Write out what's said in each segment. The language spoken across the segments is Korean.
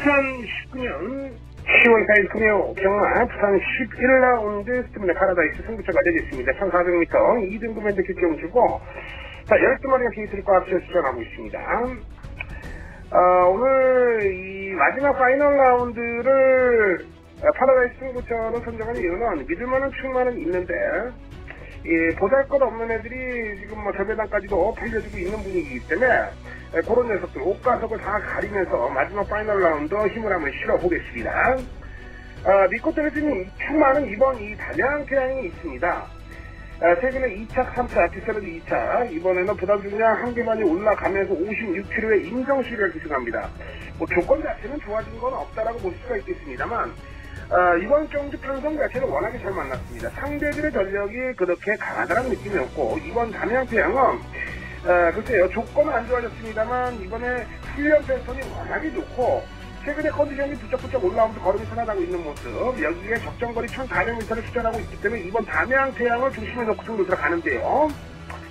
2019년 10월 4일 금요 경마 부산 11라운드 스티븐의 파라다이스 승부처가 되겠습니다. 1400m 2등급 핸드 경주고, 자, 12마리가 게이트를 꽉 채워 출전하고 있습니다. 오늘 이 마지막 파이널 라운드를 파라다이스 승부처로 선정한 이유는 믿을만한 출마는 있는데, 보잘것 없는 애들이 지금 뭐 저배당까지도 팔려주고 있는 분위기이기 때문에 그런 녀석들 옷가석을 다 가리면서 마지막 파이널 라운드 힘을 한번 실어보겠습니다. 믿고 떨어지는 출마는 이번 이 단양태양이 있습니다. 최근에 2차, 3차, 뒷사라지 2차, 이번에는 부담 중량 한 개만이 올라가면서 56kg의 인정수리를 기승합니다. 뭐 조건 자체는 좋아진 건 없다라고 볼 수가 있겠습니다만, 이번 경주 편성 자체는 워낙에 잘 만났습니다. 상대들의 전력이 그렇게 강하다는 느낌이었고, 이번 단양태양은 글쎄요, 조건은 안 좋아졌습니다만 이번에 훈련 패턴이 워낙에 좋고 최근에 컨디션이 부쩍부쩍 올라오면서 걸음이 살아나고 있는 모습, 여기에 적정거리 1400m를 추천하고 있기 때문에 이번 단양태양을 중심에 놓고 승부를 들어가는데요.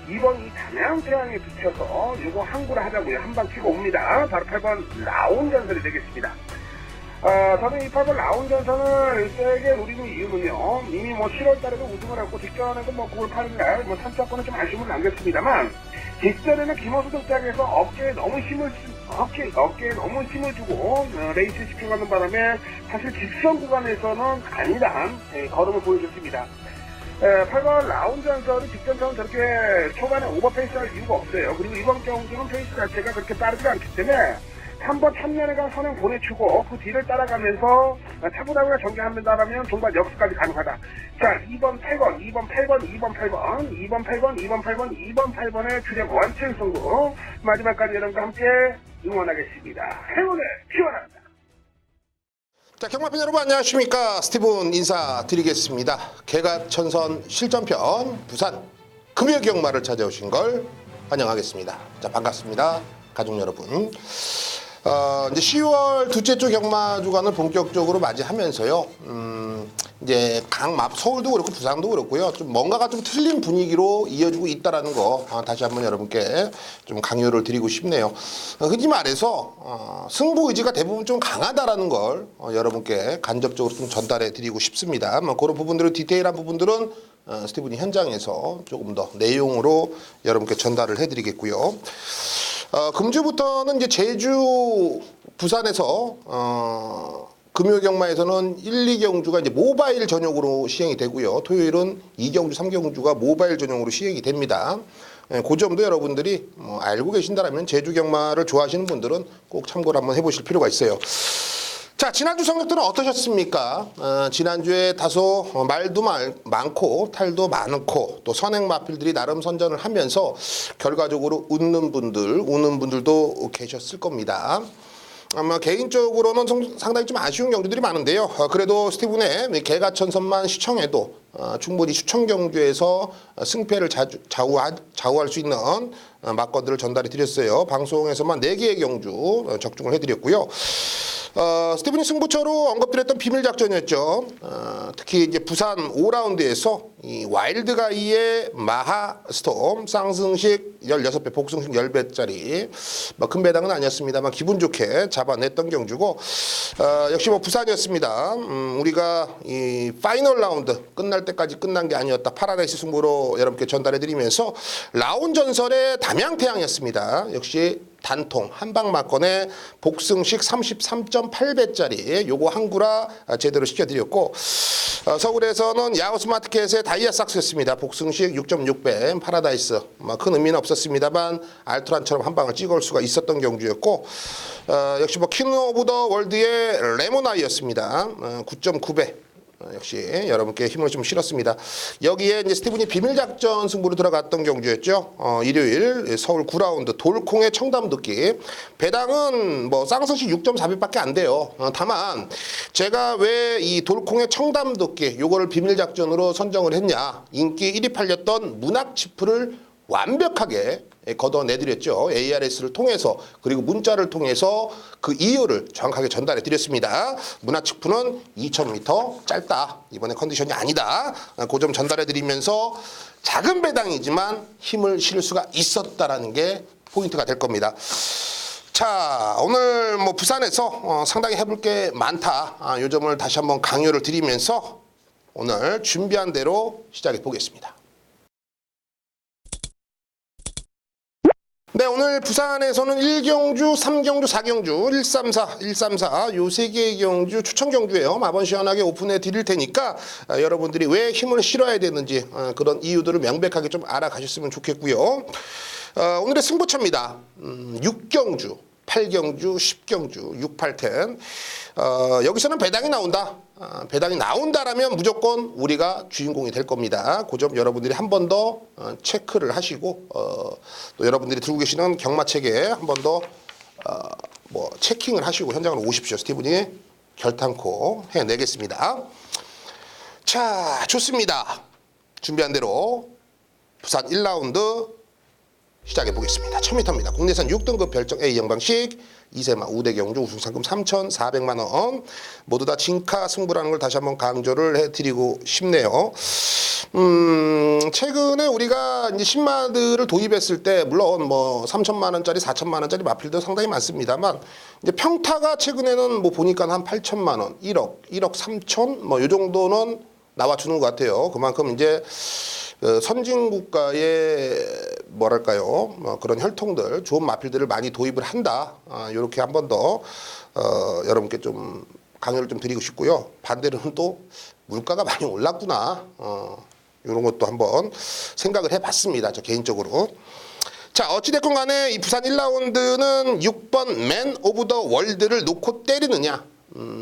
이번 이 단양태양에 붙여서 요거 항구를 하자고요. 한방 치고 옵니다. 바로 8번 라운전설이 되겠습니다. 저는 이 8번 라운전선을 세게 노리는 이유는요, 이미 뭐 7월달에도 우승을 했고 직전에도 뭐 9월 8일날 뭐 3차권은 좀 아쉬움을 남겼습니다만, 직전에는 김호수 등짝에서 어깨에 너무 힘을 주고 레이스 집중하는 바람에 사실 직선 구간에서는 아니란 걸음을 보여줬습니다. 8번 라운전설이 직전처럼 저렇게 초반에 오버페이스 할 이유가 없어요. 그리고 이번 경주는 페이스 자체가 그렇게 빠르지 않기 때문에 3번 참년회가 선행 보내주고 그 뒤를 따라가면서 차분하게 전개한다면 종반 역수까지 가능하다. 자, 2번 8번, 2번 8번, 2번 8번, 2번 8번, 2번 8번, 2번 8번의 주력 원천 승부 마지막까지 여러분과 함께 응원하겠습니다. 행운을 기원합니다. 자, 경마팬 여러분 안녕하십니까? 스티븐 인사드리겠습니다. 개가천선 실전편 부산 금요 경마를 찾아오신 걸 환영하겠습니다. 자, 반갑습니다. 가족 여러분. 이제 10월 둘째 주 경마 주간을 본격적으로 맞이하면서요. 이제 서울도 그렇고 부산도 그렇고요. 좀 뭔가가 좀 틀린 분위기로 이어지고 있다라는 거 다시 한번 여러분께 좀 강요를 드리고 싶네요. 흔히 말해서 승부 의지가 대부분 좀 강하다라는 걸 여러분께 간접적으로 좀 전달해 드리고 싶습니다. 그런 부분들은 디테일한 부분들은 스티븐이 현장에서 조금 더 내용으로 여러분께 전달을 해드리겠고요. 금주부터는 이제 제주, 부산에서 금요 경마에서는 1, 2경주가 이제 모바일 전용으로 시행이 되고요. 토요일은 2경주, 3경주가 모바일 전용으로 시행이 됩니다. 그 점도 여러분들이 알고 계신다면 제주 경마를 좋아하시는 분들은 꼭 참고를 한번 해보실 필요가 있어요. 자, 지난주 성적들은 어떠셨습니까? 지난주에 다소 말도 많고 탈도 많고 또 선행 마필들이 나름 선전을 하면서 결과적으로 웃는 분들, 우는 분들도 계셨을 겁니다. 아마 개인적으로는 상당히 좀 아쉬운 경주들이 많은데요. 그래도 스티븐의 개가천선만 시청해도 충분히 수청 경주에서 승패를 좌우할 수 있는 막건들을 전달해 드렸어요. 방송에서만 4개의 경주 적중을 해드렸고요. 스티븐이 승부처로 언급드렸던 비밀 작전이었죠. 특히 이제 부산 5라운드에서 이 와일드가이의 마하스톰 쌍승식 16배, 복승식 10배짜리 큰 배당은 아니었습니다만 기분 좋게 잡아냈던 경주고, 역시 부산이었습니다. 우리가 이 파이널 라운드 끝날 때까지 끝난 게 아니었다. 파라다이스 승부로 여러분께 전달해드리면서 라운전설의 담양태양이었습니다. 역시 단통 한방 막건에 복승식 33.8배짜리 요거 항구라 제대로 시켜드렸고, 서울에서는 야후 스마트캣의 다이아 삭스였습니다. 복승식 6.6배 파라다이스 큰 의미는 없었습니다만 알트란처럼 한 방을 찍을 수가 있었던 경주였고, 역시 킹 오브 더 월드의 레모나이였습니다. 9.9배 역시 여러분께 힘을 좀 실었습니다. 여기에 이제 스티븐이 비밀작전 승부로 들어갔던 경주였죠. 일요일 서울 9라운드 돌콩의 청담듣기 배당은 쌍승식 6.4배밖에 안 돼요. 다만 제가 왜 이 돌콩의 청담듣기 요거를 비밀작전으로 선정을 했냐, 인기 1위 팔렸던 문학치프를 완벽하게 걷어내드렸죠. ARS를 통해서, 그리고 문자를 통해서 그 이유를 정확하게 전달해 드렸습니다. 문화측부는 2000m 짧다, 이번에 컨디션이 아니다, 그 점 전달해 드리면서 작은 배당이지만 힘을 실을 수가 있었다라는 게 포인트가 될 겁니다. 자, 오늘 뭐 부산에서 상당히 해볼 게 많다. 요 점을 다시 한번 강요를 드리면서 오늘 준비한 대로 시작해 보겠습니다. 네, 오늘 부산에서는 1경주, 3경주, 4경주, 134 요 세 개의 경주 추천 경주예요. 마번 시원하게 오픈해 드릴 테니까 여러분들이 왜 힘을 실어야 되는지 그런 이유들을 명백하게 좀 알아가셨으면 좋겠고요. 오늘의 승부처입니다. 6경주, 8경주, 10경주, 6, 8, 10. 여기서는 배당이 나온다. 배당이 나온다라면 무조건 우리가 주인공이 될 겁니다. 그 점 여러분들이 한 번 더 체크를 하시고 또 여러분들이 들고 계시는 경마책에 한 번 더 뭐 체킹을 하시고 현장으로 오십시오. 스티븐이 결탄코 해내겠습니다. 자, 좋습니다. 준비한 대로 부산 1라운드 시작해 보겠습니다. 1000m입니다. 국내산 6등급 별정 A형 방식 2세마 우대경주 우승상금 3,400만 원. 모두 다 진카 승부라는 걸 다시 한번 강조를 해드리고 싶네요. 최근에 우리가 이제 신마들을 도입했을 때 물론 뭐 3천만 원짜리, 4천만 원짜리 마필도 상당히 많습니다만 이제 평타가 최근에는 뭐 보니까 한 8천만 원, 1억, 1억 3천 뭐 요 정도는 나와주는 것 같아요. 그만큼 이제 선진국가의 뭐랄까요 그런 혈통들 좋은 마필들을 많이 도입을 한다. 이렇게 한 번 더 여러분께 좀 강요를 좀 드리고 싶고요. 반대로는 또 물가가 많이 올랐구나. 이런 것도 한번 생각을 해봤습니다. 저 개인적으로. 자, 어찌됐건 간에 이 부산 1라운드는 6번 맨 오브 더 월드를 놓고 때리느냐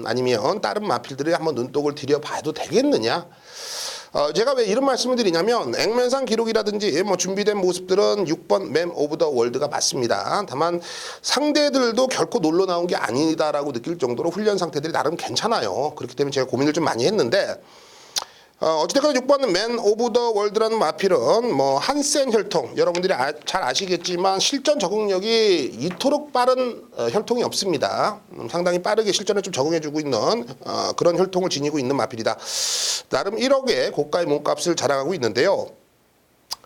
아니면 다른 마필들을 한번 눈독을 들여봐도 되겠느냐. 제가 왜 이런 말씀을 드리냐면 액면상 기록이라든지 뭐 준비된 모습들은 6번 맨 오브 더 월드가 맞습니다. 다만 상대들도 결코 놀러 나온 게 아니다라고 느낄 정도로 훈련 상태들이 나름 괜찮아요. 그렇기 때문에 제가 고민을 좀 많이 했는데 어찌됐건 6번은 맨 오브 더 월드라는 마필은 뭐 한센 혈통 여러분들이 잘 아시겠지만 실전 적응력이 이토록 빠른 혈통이 없습니다. 상당히 빠르게 실전에 좀 적응해주고 있는 그런 혈통을 지니고 있는 마필이다. 나름 1억의 고가의 몸값을 자랑하고 있는데요.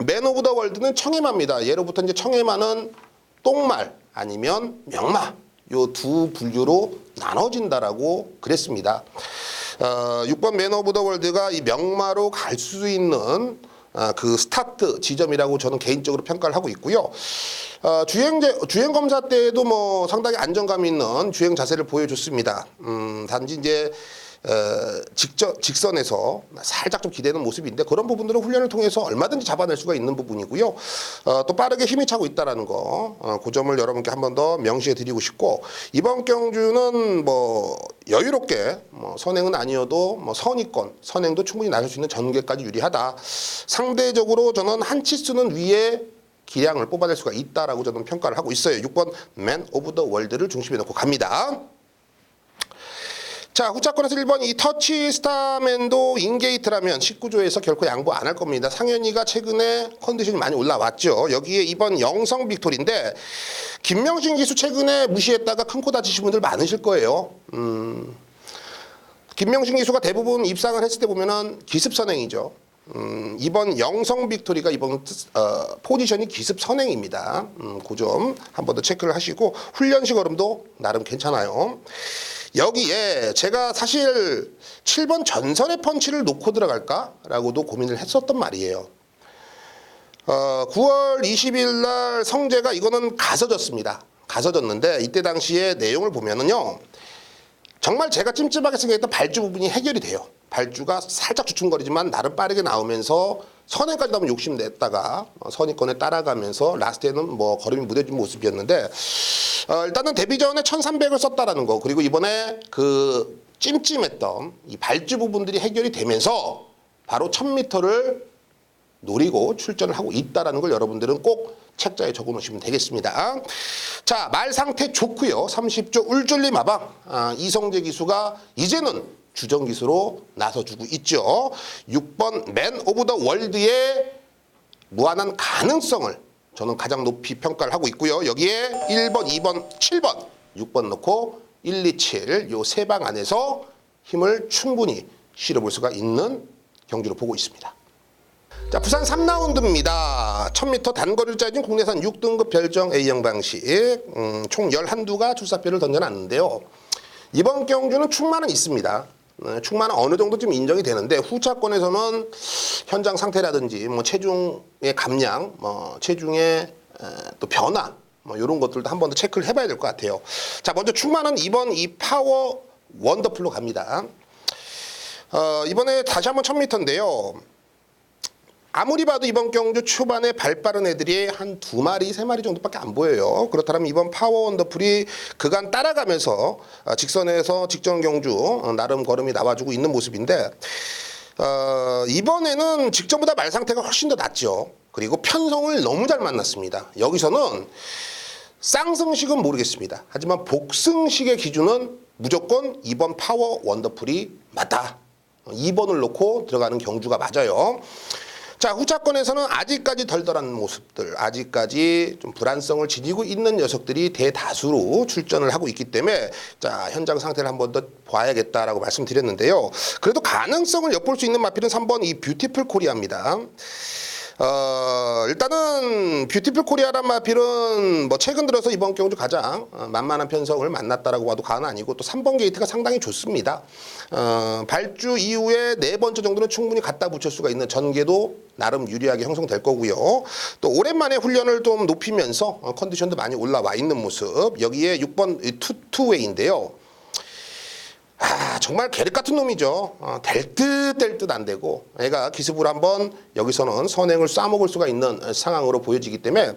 맨 오브 더 월드는 청해마입니다. 예로부터 이제 청해마는 똥말 아니면 명마 요 두 분류로 나눠진다라고 그랬습니다. 6번 맨 오브 더 월드가 이 명마로 갈 수 있는 그 스타트 지점이라고 저는 개인적으로 평가를 하고 있고요. 주행 검사 때에도 뭐 상당히 안정감 있는 주행 자세를 보여줬습니다. 단지 이제 직선에서 살짝 좀 기대는 모습인데 그런 부분들은 훈련을 통해서 얼마든지 잡아낼 수가 있는 부분이고요. 또 빠르게 힘이 차고 있다라는 거, 그 점을 여러분께 한 번 더 명시해 드리고 싶고 이번 경주는 뭐 여유롭게 뭐 선행은 아니어도 뭐 선행도 충분히 나설 수 있는 전개까지 유리하다. 상대적으로 저는 한 치수는 위에 기량을 뽑아낼 수가 있다라고 저는 평가를 하고 있어요. 6번 맨 오브 더 월드를 중심에 놓고 갑니다. 자, 후차권에서 1번 이 터치 스타맨도 인게이트라면 19조에서 결코 양보 안 할 겁니다. 상현이가 최근에 컨디션이 많이 올라왔죠. 여기에 2번 영성 빅토리인데 김명신 기수 최근에 무시했다가 큰 코 다치신 분들 많으실 거예요. 김명신 기수가 대부분 입상을 했을 때 보면은 기습 선행이죠. 이번 영성 빅토리가 이번 포지션이 기습 선행입니다. 그 점 한 번 더 체크를 하시고 훈련식 얼음도 나름 괜찮아요. 여기에 제가 사실 7번 전설의 펀치를 놓고 들어갈까라고도 고민을 했었단 말이에요. 9월 20일 날 성재가 이거는 가서졌습니다. 가서졌는데 이때 당시에 내용을 보면은요. 정말 제가 찜찜하게 생각했던 발주 부분이 해결이 돼요. 발주가 살짝 주춤거리지만 나름 빠르게 나오면서 선행까지 나오면 욕심냈다가 선의권에 따라가면서 라스트에는 뭐 걸음이 무뎌진 모습이었는데 일단은 데뷔 전에 1300을 썼다라는 거 그리고 이번에 그 찜찜했던 이 발주 부분들이 해결이 되면서 바로 1000m를 노리고 출전을 하고 있다라는 걸 여러분들은 꼭 책자에 적어 놓으시면 되겠습니다. 자, 말 상태 좋고요. 30조 울줄리 마방 이성재 기수가 이제는 주전 기수로 나서주고 있죠. 6번 맨 오브 더 월드의 무한한 가능성을 저는 가장 높이 평가를 하고 있고요. 여기에 1번, 2번, 7번, 6번 넣고 1, 2, 7 요 세 방 안에서 힘을 충분히 실어볼 수가 있는 경기로 보고 있습니다. 자, 부산 3라운드입니다. 1000m 단거리를 짜진 국내산 6등급 별정 A형 방식. 총 11두가 출사표를 던져놨는데요. 이번 경주는 충만은 있습니다. 충만은 어느 정도 좀 인정이 되는데 후차권에서는 현장 상태라든지 뭐 체중의 감량, 뭐 체중의 또 변화, 뭐 이런 것들도 한 번 더 체크를 해봐야 될 것 같아요. 자, 먼저 충만은 이번 이 파워 원더풀로 갑니다. 이번에 다시 한번 1000m인데요. 아무리 봐도 이번 경주 초반에 발 빠른 애들이 한 2마리, 3마리 정도밖에 안 보여요. 그렇다면 이번 파워 원더풀이 그간 따라가면서 직선에서 직전 경주 나름 걸음이 나와주고 있는 모습인데 이번에는 직전보다 말 상태가 훨씬 더 낫죠. 그리고 편성을 너무 잘 만났습니다. 여기서는 쌍승식은 모르겠습니다. 하지만 복승식의 기준은 무조건 이번 파워 원더풀이 맞다. 2번을 놓고 들어가는 경주가 맞아요. 자, 후차권에서는 아직까지 덜덜한 모습들, 아직까지 좀 불안성을 지니고 있는 녀석들이 대다수로 출전을 하고 있기 때문에 자, 현장 상태를 한 번 더 봐야겠다라고 말씀드렸는데요. 그래도 가능성을 엿볼 수 있는 마필은 3번 이 뷰티풀 코리아입니다. 일단은 뷰티풀 코리아란 마필은 뭐 최근 들어서 이번 경주 가장 만만한 편성을 만났다라고 봐도 과언은 아니고 또 3번 게이트가 상당히 좋습니다. 발주 이후에 4번째 정도는 충분히 갖다 붙일 수가 있는 전개도 나름 유리하게 형성될 거고요. 또 오랜만에 훈련을 좀 높이면서 컨디션도 많이 올라와 있는 모습. 여기에 6번 투웨이인데요. 정말 계륵 같은 놈이죠. 될 듯 안 되고 애가 기습을 한번 여기서는 선행을 쏴먹을 수가 있는 상황으로 보여지기 때문에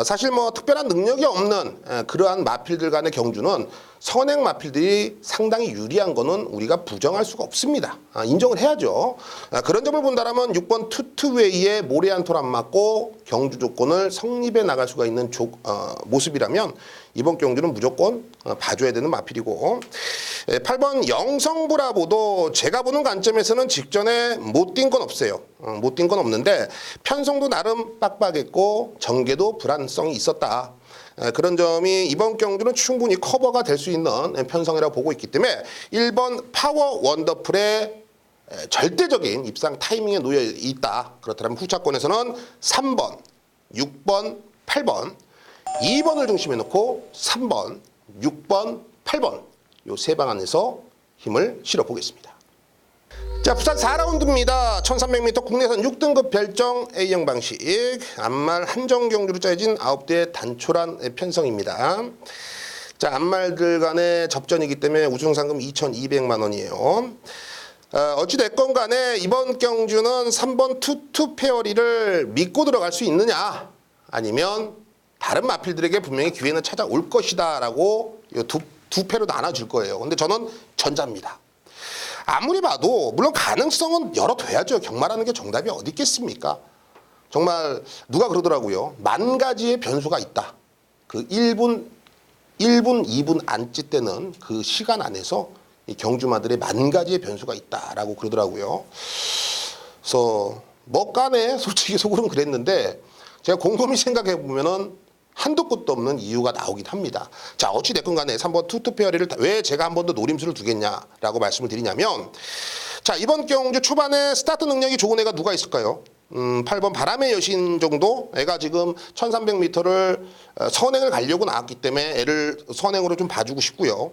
사실 뭐 특별한 능력이 없는 그러한 마필들 간의 경주는 선행 마필들이 상당히 유리한 거는 우리가 부정할 수가 없습니다. 인정을 해야죠. 그런 점을 본다면 6번 투투웨이에 모래 한 톨 안 맞고 경주 조건을 성립해 나갈 수가 있는 모습이라면 이번 경주는 무조건 봐줘야 되는 마필이고 8번 영성브라보도 제가 보는 관점에서는 직전에 못 뛴 건 없어요. 못 뛴 건 없는데 편성도 나름 빡빡했고 전개도 불안성이 있었다. 그런 점이 이번 경주는 충분히 커버가 될 수 있는 편성이라고 보고 있기 때문에 1번 파워 원더풀의 절대적인 입상 타이밍에 놓여 있다. 그렇다면 후차권에서는 3번, 6번, 8번, 2번을 중심에 놓고 3번, 6번, 8번 요 세 방안에서 힘을 실어 보겠습니다. 자, 부산 4라운드입니다. 1300m 국내선 6등급 별정 A형 방식 암말 한정 경주로 짜여진 9대 단촐한 편성입니다. 자, 암말들 간의 접전이기 때문에 우승 상금 2,200만 원이에요. 어찌됐건 간에 이번 경주는 3번 투투 페어리를 믿고 들어갈 수 있느냐 아니면 다른 마필들에게 분명히 기회는 찾아올 것이다 라고 두 패로 나눠줄 거예요. 근데 저는 전자입니다. 아무리 봐도 물론 가능성은 열어둬야죠. 경마라는 게 정답이 어디 있겠습니까? 정말 누가 그러더라고요. 10,000가지의 변수가 있다. 그 1분, 2분 안찌 때는 그 시간 안에서 이 경주마들의 10,000가지의 변수가 있다라고 그러더라고요. 그래서 뭐 까네 솔직히 속으로는 그랬는데 제가 곰곰이 생각해 보면은 한도 끝도 없는 이유가 나오긴 합니다. 자, 어찌됐건 간에 3번 투투페어리를 왜 제가 한 번 더 노림수를 두겠냐라고 말씀을 드리냐면 자, 이번 경주 초반에 스타트 능력이 좋은 애가 누가 있을까요? 8번 바람의 여신 정도 애가 지금 1300m를 선행을 가려고 나왔기 때문에 애를 선행으로 좀 봐주고 싶고요.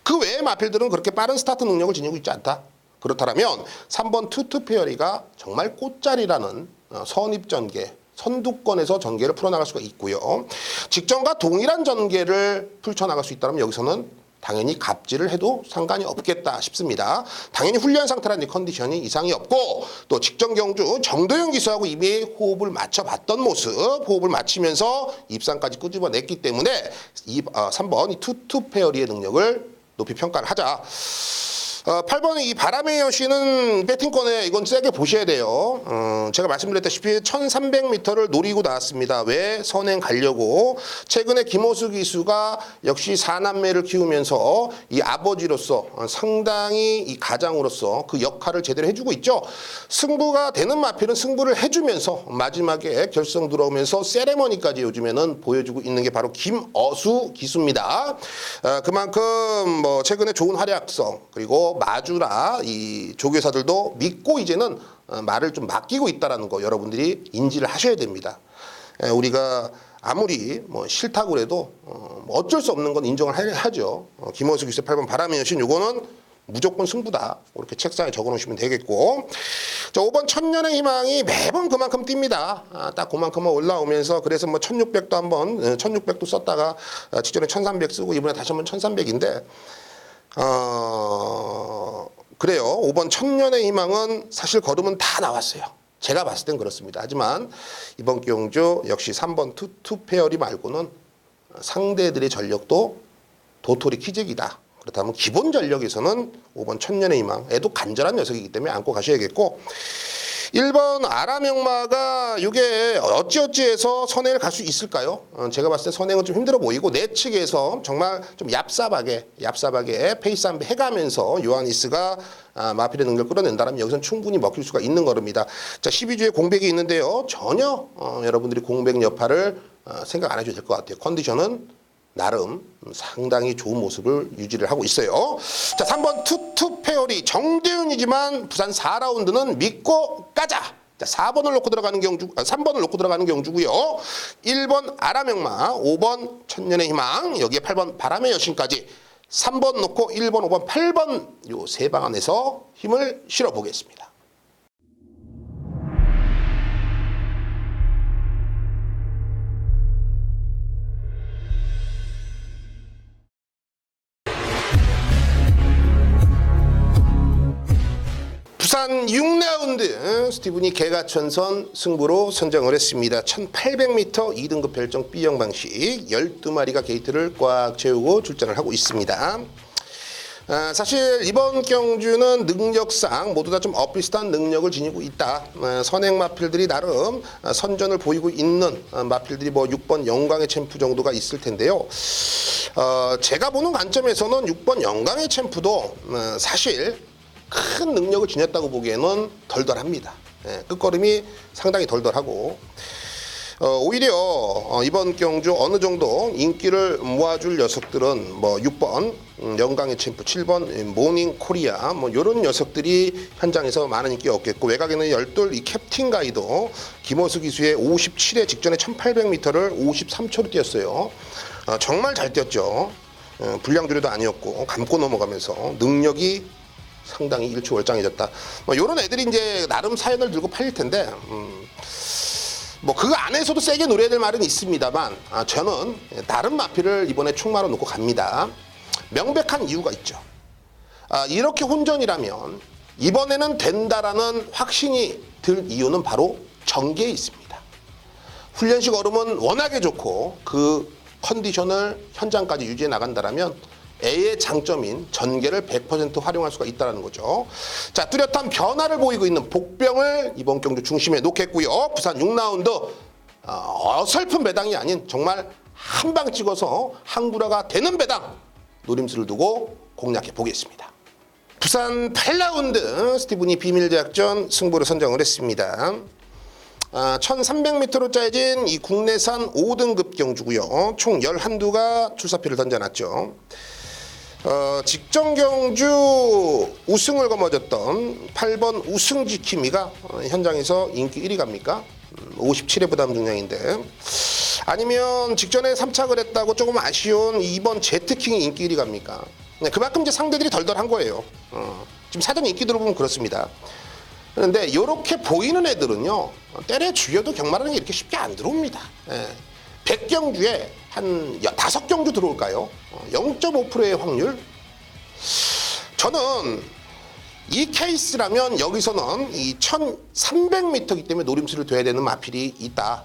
그 외의 마필들은 그렇게 빠른 스타트 능력을 지니고 있지 않다. 그렇다면 3번 투투페어리가 정말 꽃자리라는 선입전개 선두권에서 전개를 풀어나갈 수가 있고요. 직전과 동일한 전개를 펼쳐나갈 수 있다면 여기서는 당연히 갑질을 해도 상관이 없겠다 싶습니다. 당연히 훈련 상태라는 컨디션이 이상이 없고 또 직전 경주 정도영 기수하고 이미 호흡을 맞춰봤던 모습 호흡을 맞추면서 입상까지 끄집어냈기 때문에 3번 이 투투페어리의 능력을 높이 평가를 하자. 8번의 이 바람의 여신은 배팅권에 이건 세게 보셔야 돼요. 제가 말씀드렸다시피 1300m를 노리고 나왔습니다. 왜? 선행 가려고. 최근에 김호수 기수가 역시 4남매를 키우면서 이 아버지로서 상당히 이 가장으로서 그 역할을 제대로 해주고 있죠. 승부가 되는 마필은 승부를 해주면서 마지막에 결승 들어오면서 세레머니까지 요즘에는 보여주고 있는 게 바로 김어수 기수입니다. 그만큼 뭐 최근에 좋은 활약성 그리고 마주라 이 조교사들도 믿고 이제는 말을 좀 맡기고 있다는 거 여러분들이 인지를 하셔야 됩니다. 우리가 아무리 뭐 싫다고 해도 어쩔 수 없는 건 인정을 하죠. 김원수 기세 8번 바람의 여신 요거는 무조건 승부다. 이렇게 책상에 적어놓으시면 되겠고, 자 5번 천년의 희망이 매번 그만큼 뜁니다. 딱 그만큼만 올라오면서 그래서 뭐 1600도 한번 1600도 썼다가 직전에 1300 쓰고 이번에 다시 한번 1300인데 그래요. 5번 천년의 희망은 사실 걸음은 다 나왔어요. 제가 봤을 땐 그렇습니다. 하지만 이번 경주 역시 3번 투페어리 말고는 상대들의 전력도 도토리 키재기다. 그렇다면 기본 전력에서는 5번 천년의 희망에도 간절한 녀석이기 때문에 안고 가셔야겠고, 1번 아람영마가 이게 어찌어찌해서 선행을 갈 수 있을까요? 제가 봤을 때 선행은 좀 힘들어 보이고 내측에서 정말 좀 얍삽하게 페이스 한 배 해가면서 요하니스가 마필의 능력을 끌어낸다면 여기서는 충분히 먹힐 수가 있는 걸음이다. 자 12주에 공백이 있는데요. 전혀 여러분들이 공백 여파를 생각 안 해줘도 될 것 같아요. 컨디션은 나름 상당히 좋은 모습을 유지를 하고 있어요. 자, 3번 투페어리 정대윤이지만 부산 4라운드는 믿고 가자. 자, 4번을 놓고 들어가는 경주, 3번을 놓고 들어가는 경주고요. 1번 아람영마, 5번 천년의 희망, 여기에 8번 바람의 여신까지 3번 놓고 1번, 5번, 8번 요 세 방 안에서 힘을 실어 보겠습니다. 부산 6라운드 스티븐이 개가천선 승부로 선정을 했습니다. 1800m 2등급 별정 B형 방식 12마리가 게이트를 꽉 채우고 출전을 하고 있습니다. 사실 이번 경주는 능력상 모두 다 좀 엇비슷한 능력을 지니고 있다. 선행 마필들이 나름 선전을 보이고 있는 마필들이 뭐 6번 영광의 챔프 정도가 있을 텐데요. 제가 보는 관점에서는 6번 영광의 챔프도 사실 큰 능력을 지녔다고 보기에는 덜덜합니다. 끝걸음이 상당히 덜덜하고 오히려 이번 경주 어느 정도 인기를 모아줄 녀석들은 뭐 6번 영광의 챔프, 7번 모닝 코리아 뭐 이런 녀석들이 현장에서 많은 인기가 없겠고, 외곽에는 열돌 이 캡틴 가이도 김호수 기수의 57회 직전에 1800m를 53초로 뛰었어요. 정말 잘 뛰었죠. 불량주례도 아니었고 감고 넘어가면서 능력이 상당히 일취월장해졌다. 뭐 이런 애들이 이제 나름 사연을 들고 팔릴 텐데 뭐 그 안에서도 세게 노려야 될 말은 있습니다만 저는 다른 마필을 이번에 충마로 놓고 갑니다. 명백한 이유가 있죠. 이렇게 혼전이라면 이번에는 된다라는 확신이 들 이유는 바로 전개에 있습니다. 훈련식 얼음은 워낙에 좋고 그 컨디션을 현장까지 유지해 나간다라면 A의 장점인 전개를 100% 활용할 수가 있다는 거죠. 자, 뚜렷한 변화를 보이고 있는 복병을 이번 경주 중심에 놓겠고요. 부산 6라운드 어설픈 배당이 아닌 정말 한 방 찍어서 항구라가 되는 배당 노림수를 두고 공략해 보겠습니다. 부산 8라운드 스티븐이 비밀제약전 승부를 선정을 했습니다. 1300m로 짜여진 이 국내산 5등급 경주고요. 총 11두가 출사표를 던져놨죠. 직전 경주 우승을 거머쥐었던 8번 우승지킴이가 현장에서 인기 1위 갑니까? 57회 부담 중량인데, 아니면 직전에 3착을 했다고 조금 아쉬운 2번 제트킹이 인기 1위 갑니까? 그만큼 이제 상대들이 덜덜한 거예요. 지금 사전 인기 들어보면 그렇습니다. 그런데 이렇게 보이는 애들은요, 때려 죽여도 경마라는 게 이렇게 쉽게 안 들어옵니다. 100경주에 한 5경주 들어올까요? 0.5%의 확률? 저는 이 케이스라면 여기서는 이 1300m이기 때문에 노림수를 둬야 되는 마필이 있다.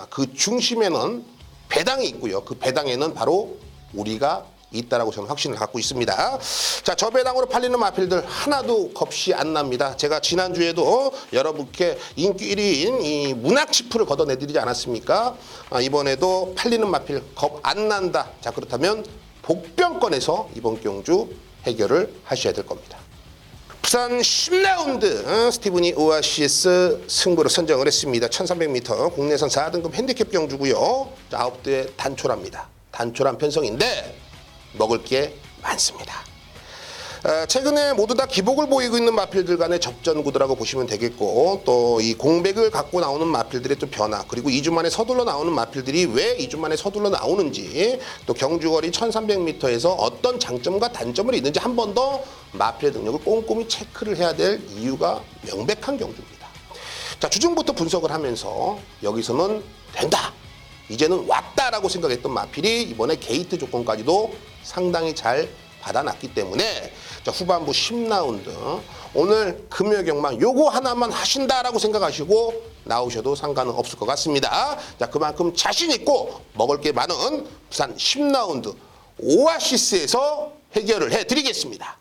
그 중심에는 배당이 있고요. 그 배당에는 바로 우리가 있다라고 저는 확신을 갖고 있습니다. 자, 저 배당으로 팔리는 마필들 하나도 겁이 안 납니다. 제가 지난주에도 여러분께 인기 1위인 이 문학치프를 걷어내드리지 않았습니까? 이번에도 팔리는 마필 겁 안 난다. 자, 그렇다면 복병권에서 이번 경주 해결을 하셔야 될 겁니다. 부산 10라운드 스티븐이 오아시스 승부를 선정을 했습니다. 1300m 국내선 4등급 핸디캡 경주고요. 9대 단촐합니다. 단촐한 편성인데 먹을 게 많습니다. 최근에 모두 다 기복을 보이고 있는 마필들 간의 접전 구도라고 보시면 되겠고, 또 이 공백을 갖고 나오는 마필들의 또 변화, 그리고 2주 만에 서둘러 나오는 마필들이 왜 2주 만에 서둘러 나오는지, 또 경주거리 1300m에서 어떤 장점과 단점을 있는지 한 번 더 마필의 능력을 꼼꼼히 체크를 해야 될 이유가 명백한 경주입니다. 자, 주중부터 분석을 하면서 여기서는 된다, 이제는 왔다라고 생각했던 마필이 이번에 게이트 조건까지도 상당히 잘 받아놨기 때문에, 자, 후반부 10라운드 오늘 금요경마 요거 하나만 하신다라고 생각하시고 나오셔도 상관은 없을 것 같습니다. 자, 그만큼 자신 있고 먹을 게 많은 부산 10라운드 오아시스에서 해결을 해드리겠습니다.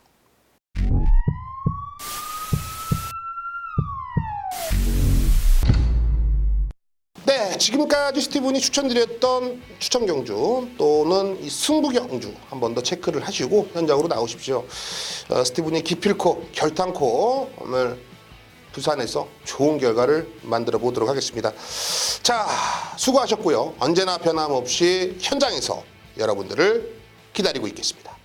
네, 지금까지 스티븐이 추천드렸던 추천 경주 또는 이 승부 경주 한 번 더 체크를 하시고 현장으로 나오십시오. 스티븐이 기필코 결탄코 오늘 부산에서 좋은 결과를 만들어 보도록 하겠습니다. 자, 수고하셨고요. 언제나 변함없이 현장에서 여러분들을 기다리고 있겠습니다.